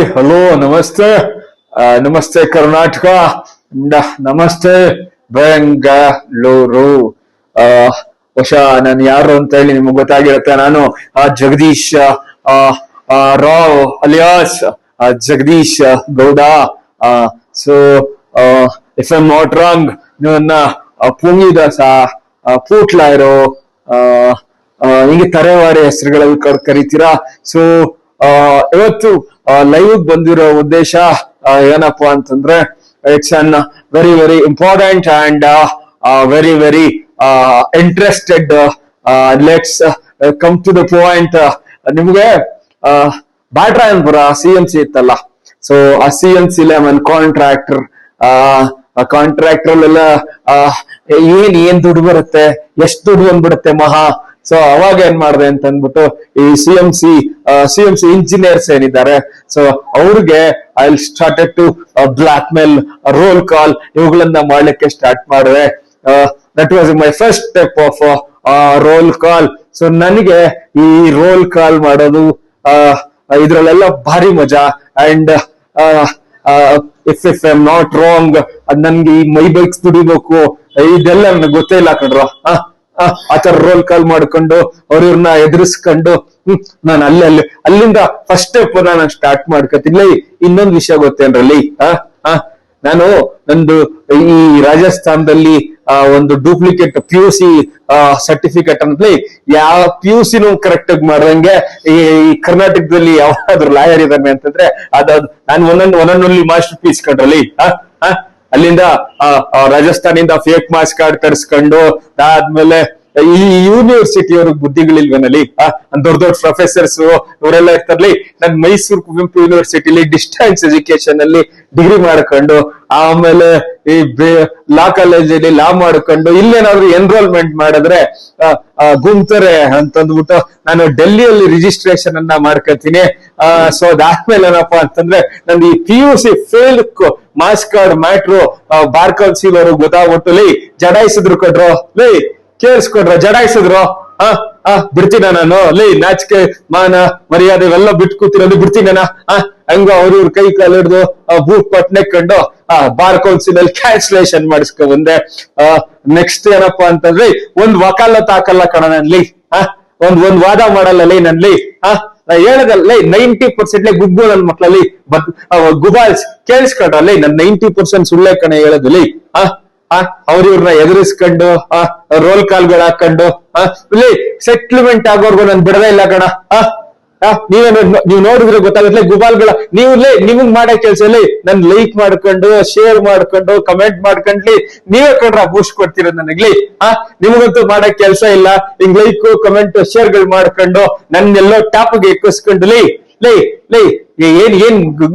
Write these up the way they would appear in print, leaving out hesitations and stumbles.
Hi hello ನಮಸ್ತೆ ನಮಸ್ತೆ ಕರ್ನಾಟಕ ನಮಸ್ತೆ ಬೆಂಗಳೂರು. ನಾನು ಯಾರು ಅಂತ ಹೇಳಿ ನಿಮ್ಗೆ ಗೊತ್ತಾಗಿರುತ್ತೆ. ನಾನು Jagadish Rao alias Jagadish Gowda. So if I not wrong ನನ್ನ ಪುಂಗಿದಾಸ ಪೂಟ್ಲಾಯರು ಹಿಂಗೆ ತರವಾರಿ ಹೆಸರುಗಳಲ್ಲಿ ಕರಿತೀರಾ. ಸೊ ಇವತ್ತು ಲೈವ್ ಬಂದಿರೋ ಉದ್ದೇಶ ಏನಪ್ಪಾ ಅಂತಂದ್ರೆ, it's an very very important and very very interested. Let's come to the point. ನಿಮ್ಗೆ ಬ್ಯಾಟ್ರಾಯನ್ಪುರ CMC ಇತ್ತಲ್ಲ, ಸೊ ಆ CMC ಕಾಂಟ್ರಾಕ್ಟರ್ ಕಾಂಟ್ರಾಕ್ಟರ್ ಏನ್ ದುಡ್ಡು ಬರುತ್ತೆ, ಎಷ್ಟು ದುಡ್ಡು ಬಂದ್ಬಿಡುತ್ತೆ ಮಹಾ. ಸೊ ಅವಾಗ ಏನ್ ಮಾಡಿದೆ ಅಂತ ಅಂದ್ಬಿಟ್ಟು ಈ CMC ಇಂಜಿನಿಯರ್ಸ್ ಏನಿದ್ದಾರೆ, ಸೊ ಅವ್ರಿಗೆ I started to block mail, roll call ಇವುಗಳನ್ನ ಮಾಡ್ಲಿಕ್ಕೆ ಸ್ಟಾರ್ಟ್ ಮಾಡಿದೆ. That was my first step of roll call. So ನನಗೆ ಈ ರೋಲ್ ಕಾಲ್ ಮಾಡೋದು ಇದ್ರಲ್ಲೆಲ್ಲ ಭಾರಿ ಮಜಾ. And if I am not wrong, ಅದ್ ನನ್ಗೆ ಈ ಮೈ ಬೈಕ್ಸ್ ದುಡಿಬೇಕು ಇದೆಲ್ಲ ನನಗೆ ಗೊತ್ತೇ ಇಲ್ಲ ಕಣ್ರು. ಆತರ ರೋಲ್ ಕಾಲ್ ಮಾಡ್ಕೊಂಡು ಅವ್ರನ್ನ ಎದುರಿಸ್ಕೊಂಡು ನಾನು ಅಲ್ಲಿಂದ ಫಸ್ಟ್ ಸ್ಟೆಪ್ ನಾನು ಸ್ಟಾರ್ಟ್ ಮಾಡ್ಕತೀನಿ. ಇನ್ನೊಂದು ವಿಷಯ ಗೊತ್ತೇನ್ರಲ್ಲಿ, ನಾನು ನಂದು ಈ ರಾಜಸ್ಥಾನದಲ್ಲಿ ಒಂದು ಡೂಪ್ಲಿಕೇಟ್ PUC ಸರ್ಟಿಫಿಕೇಟ್ ಅಂದ್ರೆ ಯಾವ PUCನೂ ಕರೆಕ್ಟ್ ಆಗಿ ಮಾಡ್ದಂಗೆ ಈ ಕರ್ನಾಟಕದಲ್ಲಿ ಯಾವ್ದಾದ್ರು ಲಾಯರ್ ಇದಾನೆ ಅಂತಂದ್ರೆ ನಾನು ಒಂದೊಂದು ಮಾಸ್ಟರ್ ಪೀಸ್ ಕಂಡ್ರಲ್ಲಿ. ಅಲ್ಲಿಂದ ರಾಜಸ್ಥಾನಿಂದ ಫೇಕ್ ಮಾಸ್ ಕಾರ್ಡ್ ತರಿಸ್ಕೊಂಡು ಅದಾದ್ಮೇಲೆ ಈ ಯೂನಿವರ್ಸಿಟಿ ಅವ್ರಿಗೆ ಬುದ್ಧಿಗಳಿಲ್ವೇನಲ್ಲಿ, ದೊಡ್ಡ ದೊಡ್ಡ ಪ್ರೊಫೆಸರ್ಸ್ ಇವರೆಲ್ಲ ಇರ್ತಾರಲಿ. ನನ್ ಮೈಸೂರು ಕುವೆಂಪು ಯೂನಿವರ್ಸಿಟಿಲಿ ಡಿಸ್ಟೆನ್ಸ್ ಎಜುಕೇಶನ್ ಅಲ್ಲಿ ಡಿಗ್ರಿ ಮಾಡ್ಕೊಂಡು, ಆಮೇಲೆ ಈ ಲಾ ಕಾಲೇಜಲ್ಲಿ ಲಾ ಮಾಡ್ಕೊಂಡು ಇಲ್ಲೇನಾದ್ರು ಎನ್ರೋಲ್ಮೆಂಟ್ ಮಾಡಿದ್ರೆ ಗುಂತಾರೆ ಅಂತಂದ್ಬಿಟ್ಟು ನಾನು ಡೆಲ್ಲಿಯಲ್ಲಿ ರಿಜಿಸ್ಟ್ರೇಷನ್ ಅನ್ನ ಮಾಡ್ಕೊತೀನಿ. ಸೊ ಅದಾದ್ಮೇಲೆ ಏನಪ್ಪಾ ಅಂತಂದ್ರೆ ನಂದು ಈ PUC fail marks card matter bar council ಅವ್ರಿಗೆ ಗೊತ್ತಾಗ್ಬಿಟ್ಟು ಜಡಾಯಿಸಿದ್ರು ಕೊಡ್ರು, ಕೇಳಿಸ್ಕೊಡ್ರ ಜಡಾಯಿಸಿದ್ರು. ಬಿಡ್ತೀನ ನಾನು ನಾಚಿಕೆ ಮಾನ ಮರ್ಯಾದೆ ಇವೆಲ್ಲ ಬಿಟ್ಟು ಕೂತಿರೋದು ಬಿಡ್ತೀನ. ಹಂಗ ಅವ್ರ ಕೈ ಕಾಲು ಹಿಡ್ದು ಬೂಟ್ ಪಟ್ನೆ ಕಂಡು ಬಾರ್ ಕೌನ್ಸಿಲ್ ಅಲ್ಲಿ ಕ್ಯಾನ್ಸಲೇಷನ್ ಮಾಡಿಸ್ಕೊ ಬಂದೆ. ನೆಕ್ಸ್ಟ್ ಏನಪ್ಪಾ ಅಂತಂದ್ರೆ, ಒಂದ್ ವಕಾಲತ್ ಹಾಕಲ್ಲ ಕಣ ನನ್ಲಿ, ಒಂದ್ ವಾದ ಮಾಡಲ್ಲ ನನ್ಲಿ. ಹೇಳದಲ್ಲ 90% ಗುಗ್ಗು ನನ್ ಮಕ್ಳಲ್ಲಿ ಗುಬಾಲ್ಸ್ ಕೇಳಿಸ್ಕೊಂಡ್ರಲ್ಲಿ, ನನ್ 90% ಸುಳ್ಳೆ ಕಣ ಹೇಳೋದಲ್ಲಿ. ಅವ್ರಿವ್ರನ್ನ ಎದುರಿಸ್ಕೊಂಡು ರೋಲ್ ಕಾಲ್ಗಳು ಹಾಕೊಂಡು ಸೆಟ್ಲ್ಮೆಂಟ್ ಆಗೋರ್ಗು ನಾನು ಬಿಡದೇ ಇಲ್ಲ ಕಣ. ನೀವ್ ನೋಡಿದ್ರೆ ಗೊತ್ತಾಗುತ್ತೆ ಗುಬಾಲ್ಗಳ. ನಿಮಗ್ ಮಾಡೋ ಕೆಲ್ಸ ನನ್ ಲೈಕ್ ಮಾಡ್ಕೊಂಡು ಶೇರ್ ಮಾಡ್ಕೊಂಡು ಕಮೆಂಟ್ ಮಾಡ್ಕೊಂಡ್ಲಿ ನೀವೇ ಕೊಂಡ್ರ ಬೂಸ್ಟ್ ಕೊಡ್ತೀರ ನನಗ್ಲಿ. ನಿಮಗಂತೂ ಮಾಡಕ್ ಕೆಲ್ಸ ಇಲ್ಲ, ಹಿಂಗ್ ಲೈಕ್ ಕಮೆಂಟ್ ಶೇರ್ ಗಳು ಮಾಡ್ಕೊಂಡು ನನ್ನೆಲ್ಲೋ ಟಾಪ್ಗೆ ಎಕ್ಕಿಸ್ಕೊಂಡು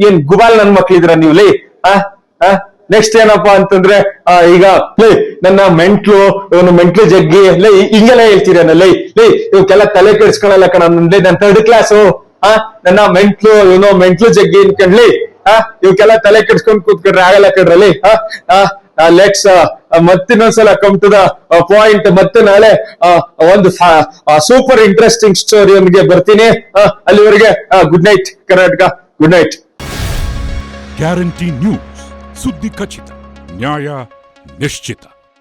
ಏನ್ ಗುಬಾಲ್ ನನ್ ಮಕ್ಳಿದ್ರ ನೀವು ನೆಕ್ಸ್ಟ್ ಏನಪ್ಪಾ ಅಂತಂದ್ರೆ, ಈಗ ನನ್ನ ಮೆಂಟ್ಲು ಜಗ್ಗಿ ಹಿಂಗೆಲ್ಲ ಹೇಳ್ತೀರಲ್ಲ, ಇವಕ್ಕೆಲ್ಲ ತಲೆ ಕೆಡ್ಸ್ಕೊಳಲ್ಲ ಕಣ. ನನ್ನ 3rd ಕ್ಲಾಸು ನನ್ನ ಮೆಂಟ್ಲು ಜಗ್ಗಿ ಅನ್ಕೊಂಡ್ಲಿ ಇವಕ್ಕೆಲ್ಲ ತಲೆ ಕೆಡ್ಸ್ಕೊಂಡ್ ಕೂತ್ಕೊಂಡ್ರೆ ಆಗಲ್ಲ ಕಣ್ರಲ್ಲಿ. ಲೆಟ್ಸ್ ಮತ್ತಿನ್ನೊಂದ್ಸಲ ಕಮ್ ಟು ದ ಪಾಯಿಂಟ್. ಮತ್ತೆ ನಾಳೆ ಒಂದು ಸೂಪರ್ ಇಂಟ್ರೆಸ್ಟಿಂಗ್ ಸ್ಟೋರಿ ಒಂದಿಗೆ ಬರ್ತೀನಿ. ಅಲ್ಲಿವರೆಗೆ good night Karnataka, good night. Guarantee news, ಸುದ್ದಿ ಖಚಿತ, ನ್ಯಾಯ ನಿಶ್ಚಿತ.